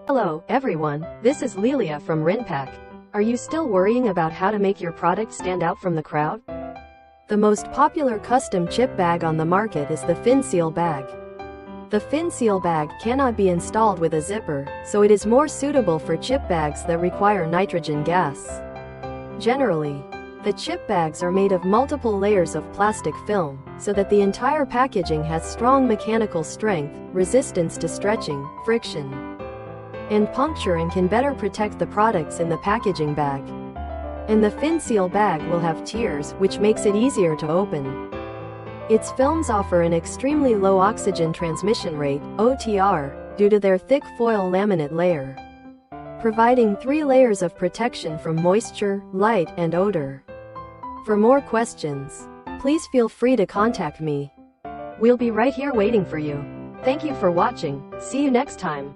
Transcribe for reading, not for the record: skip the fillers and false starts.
Hello, everyone, this is Lelia from Rinpac. Are you still worrying about how to make your product stand out from the crowd? The most popular custom chip bag on the market is the fin seal bag. The fin seal bag cannot be installed with a zipper, so it is more suitable for chip bags that require nitrogen gas. Generally, the chip bags are made of multiple layers of plastic film, so that the entire packaging has strong mechanical strength, resistance to stretching, friction, and puncture, and can better protect the products in the packaging bag. And the fin seal bag will have tears, which makes it easier to open. Its films offer an extremely low oxygen transmission rate, OTR, due to their thick foil laminate layer, providing 3 layers of protection from moisture, light, and odor. For more questions, please feel free to contact me. We'll be right here waiting for you. Thank you for watching. See you next time.